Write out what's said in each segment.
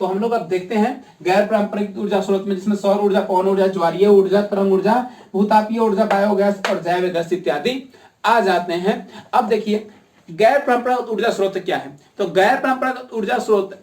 तो हम लोग अब देखते हैं गैर पारंपरिक ऊर्जा स्रोत में, जिसमें सौर ऊर्जा, पवन ऊर्जा, ज्वारीय ऊर्जा, तरंग ऊर्जा, भूतापीय ऊर्जा, बायोगैस और जैव गैस इत्यादि आ जाते हैं। अब देखिए गैर परंपरागत ऊर्जा स्रोत क्या है। तो गैर परंपरागत ऊर्जा स्रोत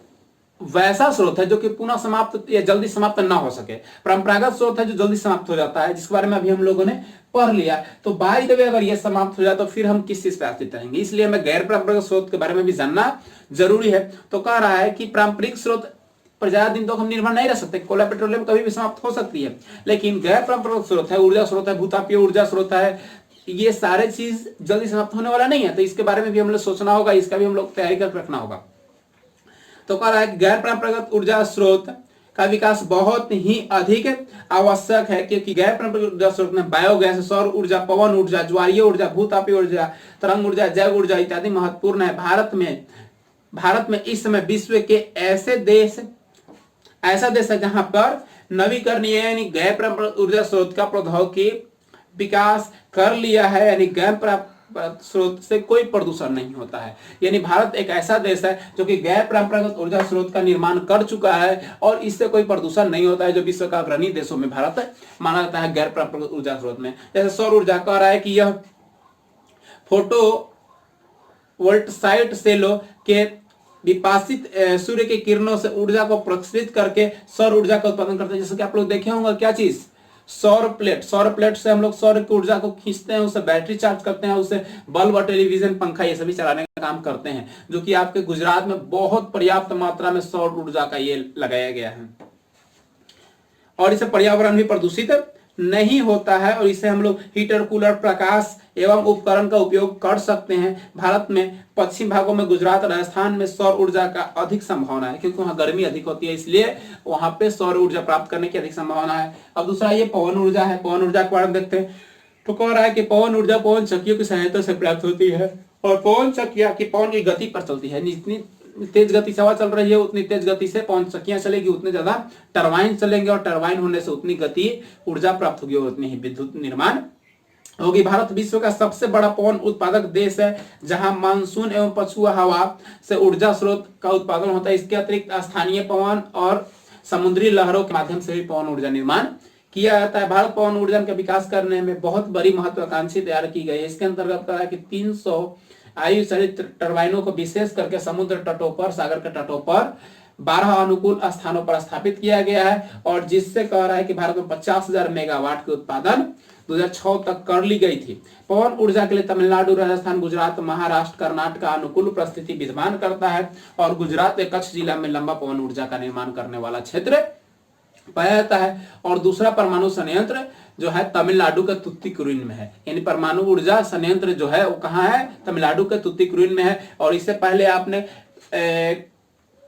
वैसा स्रोत है जो कि पुनः समाप्त या जल्दी समाप्त ना हो सके। परंपरागत स्रोत है जो जल्दी समाप्त हो जाता है, जिसके बारे में अभी हम लोगों ने पढ़ लिया। तो बाय द वे अगर ये समाप्त हो जाए तो फिर हम किस चीज पे आश्रित रहेंगे, इसलिए हमें गैर परंपरागत स्रोत के बारे में भी जानना जरूरी है। तो कह रहा है कि पारंपरिक स्रोत पर ज्यादा दिन तक हम निर्भर नहीं रह सकते, कोयला पेट्रोलियम कभी भी समाप्त हो सकती है, लेकिन गैर परंपरागत स्रोत है, ऊर्जा स्रोत है, भूतापीय ऊर्जा स्रोत है, ये सारे चीज जल्दी समाप्त होने वाला नहीं है। तो इसके बारे में भी हम लोग सोचना होगा, इसका भी हम लोग तैयारी करके रखना होगा। तो कह रहा है कि गैर परंपरागत ऊर्जा स्रोत का विकास बहुत ही अधिक आवश्यक है, क्योंकि गैर परंपरागत ऊर्जा स्रोत में बायोगैस, सौर ऊर्जा, पवन ऊर्जा, ज्वारीय ऊर्जा, भूतापीय ऊर्जा, तरंग ऊर्जा, जैव ऊर्जा इत्यादि महत्वपूर्ण है। भारत में इस समय विश्व के ऐसा देश है जहां पर नवीकरणीय यानी गैर परंपरागत ऊर्जा स्रोत का प्रौद्योगिकी विकास कर लिया है, यानी गैर परंपरागत स्रोत से कोई प्रदूषण नहीं होता है। यानी भारत एक ऐसा देश है जो कि गैर परंपरागत ऊर्जा स्रोत का निर्माण कर चुका है और इससे कोई प्रदूषण नहीं होता है, जो विश्व का अग्रणी देशों में भारत माना जाता है गैर परंपरागत ऊर्जा स्रोत में। जैसे सौर ऊर्जा कह रहा है कि यह फोटो वोल्टाइक सेलों के विपासित सूर्य की किरणों से ऊर्जा को प्रसारित करके सौर ऊर्जा का उत्पादन करते हैं। जैसे कि आप लोग देखे होंगे क्या चीज, सौर प्लेट से हम लोग सौर की ऊर्जा को खींचते हैं, उससे बैटरी चार्ज करते हैं, उससे बल्ब और टेलीविजन, पंखा ये सभी चलाने का काम करते हैं, जो कि आपके गुजरात में बहुत पर्याप्त मात्रा में सौर ऊर्जा का ये लगाया गया है और इससे पर्यावरण भी प्रदूषित नहीं होता है और इससे हम लोग हीटर, कूलर, प्रकाश एवं उपकरण का उपयोग कर सकते हैं। भारत में पश्चिम भागों में गुजरात, राजस्थान में सौर ऊर्जा का अधिक संभावना है, क्योंकि वहां गर्मी अधिक होती है, इसलिए वहां पे सौर ऊर्जा प्राप्त करने की अधिक संभावना है। अब दूसरा ये पवन ऊर्जा है। पवन ऊर्जा के बारे में देखते हैं। तो कह रहा है कि पवन ऊर्जा पवन चक्कियों की सहायता से प्राप्त होती है और पवन चक्कियां की पवन की गति पर चलती है। जितनी तेज गति से हवा चल रही है उतनी तेज गति से पवन चक्कियां चलेगी, उतने ज्यादा टरबाइन चलेंगे और टरबाइन होने से उतनी गति ऊर्जा प्राप्त होगी और उतनी ही विद्युत निर्माण होगी। भारत विश्व का सबसे बड़ा पवन उत्पादक देश है, जहां मानसून एवं पछुआ हवा से ऊर्जा स्रोत का उत्पादन होता है। इसके अतिरिक्त स्थानीय पवन और समुद्री लहरों के माध्यम से भी पवन ऊर्जा निर्माण किया जाता है। भारत पवन ऊर्जा का विकास करने में बहुत बड़ी महत्वाकांक्षी तैयार की गई है। इसके अंतर्गत कहा है कि 300 आयु चालित टरबाइनों को विशेष करके समुद्र तटों पर, सागर के तटों पर 12 अनुकूल स्थानों पर स्थापित किया गया है और जिससे कह रहा है कि भारत में 50,000 मेगावाट के उत्पादन 2006 तक कर ली गई थी। पवन ऊर्जा के लिए तमिलनाडु, राजस्थान, गुजरात, महाराष्ट्र, कर्नाटक का अनुकूल परिस्थिति विद्यमान करता है और गुजरात के कच्छ जिला में लंबा पवन ऊर्जा का निर्माण करने वाला क्षेत्र पाया जाता है। और दूसरा परमाणु संयंत्र जो है तमिलनाडु के तुत्तीकुरिन में है, यानी परमाणु ऊर्जा संयंत्र जो है वो कहाँ है, तमिलनाडु के तुत्तीकुरिन में है। और इससे पहले आपने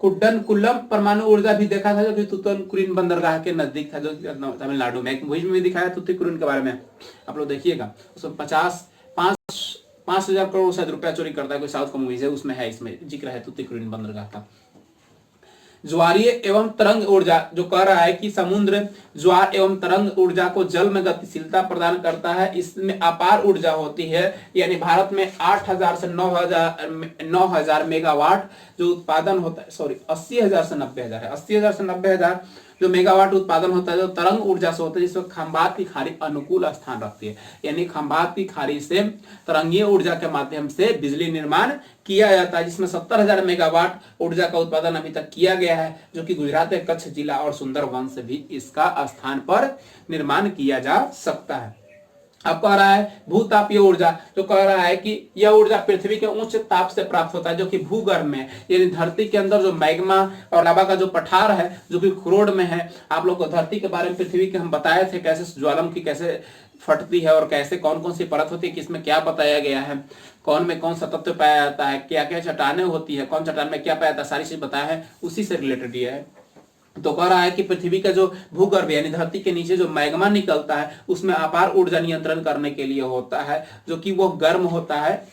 कुड्डनकुलम परमाणु ऊर्जा भी देखा था, जो कि तुत्तीकुरिन बंदरगाह के नजदीक था, जो तमिलनाडु में। एक मूवी में दिखाया तुत्तीकुरिन के बारे में, आप लोग देखिएगा। उसमें 5,000 करोड़ शायद रुपया चोरी करता है, कोई साउथ का मूवी है, उसमें है, इसमें जिक्र है तुत्तीकुरिन बंदरगाह का। ज्वारीय एवं तरंग ऊर्जा जो कह रहा है कि समुद्र ज्वार एवं तरंग ऊर्जा को जल में गतिशीलता प्रदान करता है, इसमें अपार ऊर्जा होती है। यानी भारत में 8,000 से 9,000 मेगावाट जो उत्पादन होता है, सॉरी 80,000 से 90,000 है, 80,000 से 90,000 जो मेगावाट उत्पादन होता है जो तरंग ऊर्जा से होता है, जिसमें खंबात की खाड़ी अनुकूल स्थान रखती है। यानी खंबात की खाड़ी से तरंगीय ऊर्जा के माध्यम से बिजली निर्माण किया जाता है, जिसमें 70,000 मेगावाट ऊर्जा का उत्पादन अभी तक किया गया है, जो कि गुजरात के कच्छ जिला और सुंदरवन से भी इसका स्थान पर निर्माण किया जा सकता है। अब कह रहा है भूतापीय ऊर्जा, जो कह रहा है कि यह ऊर्जा पृथ्वी के उच्च ताप से प्राप्त होता है, जो कि भूगर्भ में, यानी धरती के अंदर जो मैग्मा और लावा का जो पठार है जो कि क्रोड में है। आप लोग को धरती के बारे में, पृथ्वी के हम बताए थे कैसे ज्वालामुखी कैसे फटती है और कैसे कौन कौन सी परत होती है, किसमें क्या बताया गया है, कौन में कौन सा तत्व पाया जाता है, क्या क्या चट्टानें होती है, कौन चट्टान में क्या पाया जाता है, सारी चीज बताया है, उसी से रिलेटेड ये है। तो कह रहा है कि पृथ्वी का जो भूगर्भ यानी धरती के नीचे जो मैग्मा निकलता है उसमें अपार ऊर्जा नियंत्रण करने के लिए होता है, जो कि वो गर्म होता है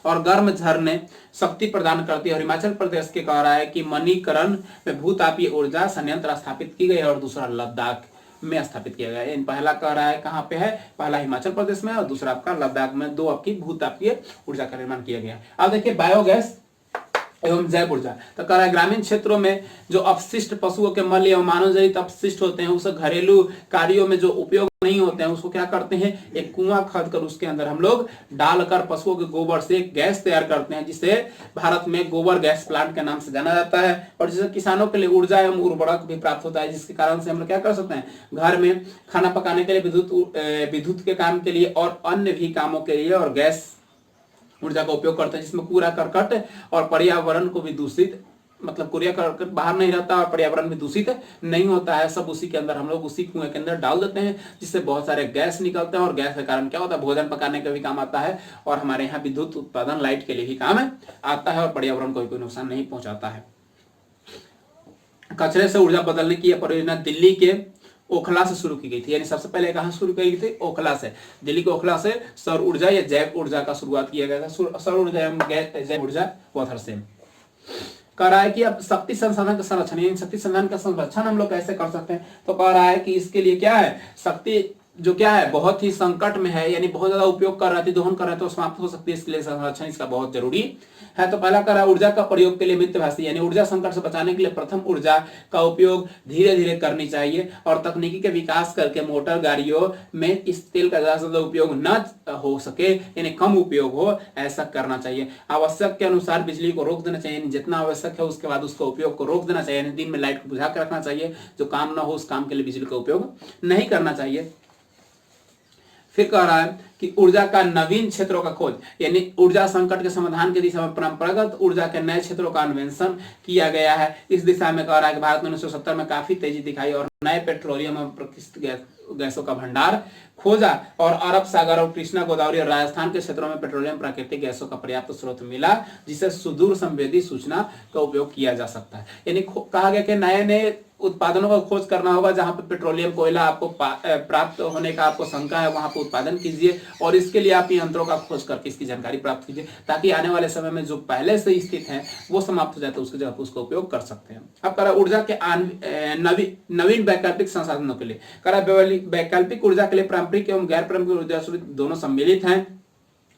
और गर्म झरने शक्ति प्रदान करती है। और हिमाचल प्रदेश के कह रहा है कि मणिकरण में भूतापीय ऊर्जा संयंत्र स्थापित की गई है और दूसरा लद्दाख में स्थापित किया गया है। पहला कह रहा है कहाँ पे है, पहला हिमाचल प्रदेश में और दूसरा आपका लद्दाख में, दो आपकी भूतापीय ऊर्जा का निर्माण किया गया है। अब देखिए बायोगैस एवं जैव ऊर्जा। तो कह रहा है ग्रामीण क्षेत्रों में जो अपशिष्ट पशुओं के मल एवं मानव जनित अपशिष्ट होते हैं उसे घरेलू कार्यों में जो उपयोग नहीं होते हैं उसको क्या करते हैं, एक कुआं खोद कर उसके अंदर हम लोग डालकर पशुओं के गोबर से गैस तैयार करते हैं, जिसे भारत में गोबर गैस प्लांट के नाम से जाना जाता है। और जिससे किसानों के लिए ऊर्जा एवं उर्वरक भी प्राप्त होता है, जिसके कारण से हम लोग क्या कर सकते हैं, घर में खाना पकाने के लिए विद्युत के काम के लिए और अन्य भी कामों के लिए और गैस ऊर्जा का उपयोग करते हैं, जिसमें कूड़ा करकट और पर्यावरण को भी दूषित, मतलब कूड़ा करकट बाहर नहीं रहता और पर्यावरण भी दूषित नहीं होता है, सब उसी के अंदर हम लोग उसी कुएं के अंदर डाल देते हैं, जिससे बहुत सारे गैस निकलते हैं और गैस के कारण क्या होता है, भोजन पकाने का भी काम आता है और हमारे यहाँ विद्युत उत्पादन लाइट के लिए भी काम आता है और पर्यावरण को भी कोई नुकसान नहीं पहुंचाता है। कचरे से ऊर्जा बदलने की यह परियोजना दिल्ली के ओखला से शुरू की गई थी, यानी सबसे पहले कहां शुरू की गई थी, ओखला से। दिल्ली के ओखला से सौर ऊर्जा या जैव ऊर्जा का शुरुआत किया गया था। सौर ऊर्जा एवं जैव ऊर्जा बहुत से कह रहा है कि अब शक्ति संसाधन का संरक्षण, यानी शक्ति संसाधन का संरक्षण हम लोग कैसे कर सकते हैं, तो कह रहा है कि इसके लिए क्या है, शक्ति जो क्या है बहुत ही संकट में है, यानी बहुत ज्यादा उपयोग कर रहा है, दोहन कर रहा है, तो समाप्त हो सकती है, इसके लिए संरक्षण इसका बहुत जरूरी है। तो पहला कह रहा है ऊर्जा का प्रयोग के लिए मितभाषी, यानी ऊर्जा संकट से बचाने के लिए प्रथम ऊर्जा का उपयोग धीरे धीरे करनी चाहिए और तकनीकी के विकास करके मोटर गाड़ियों में इस तेल का ज्यादा उपयोग न हो सके, यानी कम उपयोग हो, ऐसा करना चाहिए। आवश्यक के अनुसार बिजली को रोक देना चाहिए, जितना आवश्यक है उसके बाद उसका उपयोग को रोक देना चाहिए, दिन में लाइट को बुझा कर रखना चाहिए, जो काम न हो उस काम के लिए बिजली का उपयोग नहीं करना चाहिए। फिर कह रहा है कि ऊर्जा का नवीन क्षेत्रों का खोज, यानी ऊर्जा संकट के समाधान की दिशा में परंपरागत ऊर्जा के नए क्षेत्रों का अन्वेषण किया गया है। इस दिशा में कह रहा है कि भारत ने 1970 में काफी तेजी दिखाई और नए पेट्रोलियम एवं प्रकृष्ट गैसों का भंडार खोजा और अरब सागर और कृष्णा गोदावरी और राजस्थान के क्षेत्रों में पेट्रोलियम प्राकृतिक गैसों का पर्याप्त स्रोत मिला, जिससे सुदूर संवेदी सूचना का उपयोग किया जा सकता है। यानी कहा गया कि नए नए उत्पादनों का खोज करना होगा, जहां पर पेट्रोलियम कोयला आपको प्राप्त होने का आपको शंका है वहां पर उत्पादन कीजिए और इसके लिए आप यंत्रों का खोज करके इसकी जानकारी प्राप्त कीजिए, ताकि आने वाले समय में जो पहले से स्थित है वो समाप्त हो जाए तो उसकी जगह पर उसका उपयोग कर सकते हैं। अब कह रहा ऊर्जा के नवीन वैकल्पिक संसाधनों के लिए, कह रहा वैकल्पिक ऊर्जा के लिए पारंपरिक एवं गैर पारंपरिक ऊर्जा स्रोत दोनों सम्मिलित हैं।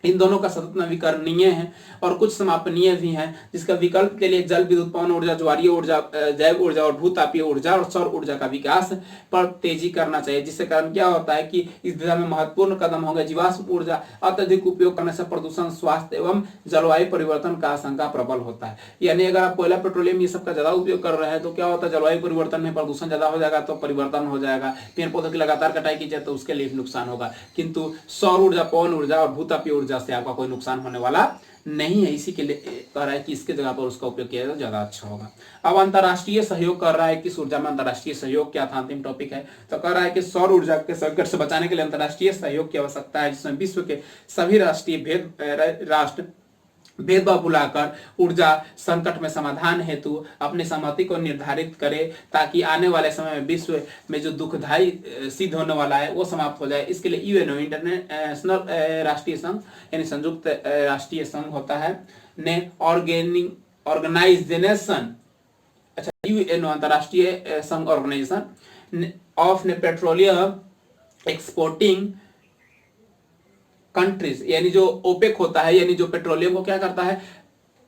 इन दोनों का सतत नवीकरणीय है और कुछ समापनीय भी हैं, जिसका विकल्प के लिए जल विद्युत पवन ऊर्जा, ज्वारीय ऊर्जा, जैव ऊर्जा और भूतापीय ऊर्जा और सौर ऊर्जा का विकास पर तेजी करना चाहिए। जिससे कारण क्या होता है कि इस दिशा में महत्वपूर्ण कदम होंगे। जीवाश्म ऊर्जा अत्यधिक उपयोग करने से प्रदूषण, स्वास्थ्य एवं जलवायु परिवर्तन का आशंका प्रबल होता है। यानी अगर आप कोयला, पेट्रोलियम ये सब का ज्यादा उपयोग कर रहे हैं तो क्या होता है, जलवायु परिवर्तन में प्रदूषण ज्यादा हो जाएगा तो परिवर्तन हो जाएगा। पेड़ पौधों की लगातार कटाई की जाए तो उसके लिए नुकसान होगा, किंतु सौर ऊर्जा, पवन ऊर्जा और भूतापीय ऊर्जा से आपका कोई नुकसान होने वाला नहीं है। इसी के लिए कह रहा है कि इसके जगह पर उसका उपयोग किया जाए ज्यादा अच्छा होगा। अब अंतरराष्ट्रीय सहयोग कर रहा है कि ऊर्जा में अंतरराष्ट्रीय सहयोग क्या था, अंतिम टॉपिक है। तो कह रहा है कि सौर ऊर्जा के संकट से बचाने के लिए अंतरराष्ट्रीय सहयोग की आवश्यकता है, जिसमें विश्व के सभी राष्ट्र भेदभाव भुलाकर ऊर्जा संकट में समाधान हेतु अपनी सहमति को निर्धारित करे, ताकि आने वाले समय में विश्व में जो दुखदायी सिद्ध होने वाला है वो समाप्त हो जाए। इसके लिए यूएनओ, इंटरनेशनल राष्ट्रीय संघ, यानी संयुक्त राष्ट्रीय संघ होता है, ने ऑर्गेनाइजेशन, अच्छा यूएनओ अंतरराष्ट्रीय संघ Organization of Petroleum Exporting Countries, यानी जो ओपेक होता है, यानी जो पेट्रोलियम को क्या करता है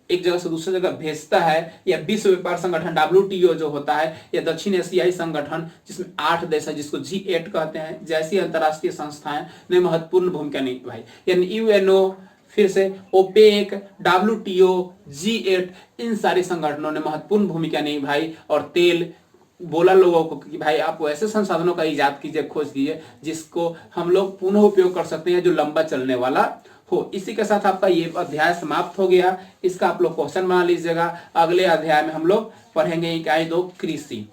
एक जगह से दूसरी जगह भेजता है, या विश्व व्यापार संगठन WTO जो होता है, या दक्षिण एशियाई संगठन जिसमें 8 देश है जिसको G8 कहते हैं, जैसी अंतरराष्ट्रीय संस्थाएं ने महत्वपूर्ण भूमिका निभाई। यानी यूएनओ, फिर से ओपेक, WTO, G8 इन सारे संगठनों ने महत्वपूर्ण भूमिका निभाई और तेल बोला लोगों को कि भाई आप ऐसे संसाधनों का इजाद कीजिए, खोज कीजिए जिसको हम लोग पुनः उपयोग कर सकते हैं, जो लंबा चलने वाला हो। इसी के साथ आपका ये अध्याय समाप्त हो गया। इसका आप लोग क्वेश्चन बना लीजिएगा। अगले अध्याय में हम लोग पढ़ेंगे इकाई 2 कृषि,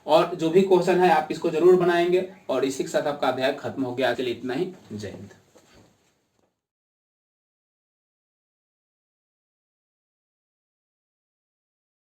और जो भी क्वेश्चन है आप इसको जरूर बनाएंगे। और इसी के साथ आपका अध्याय खत्म हो गया। चलिए इतना ही, जय हिंद।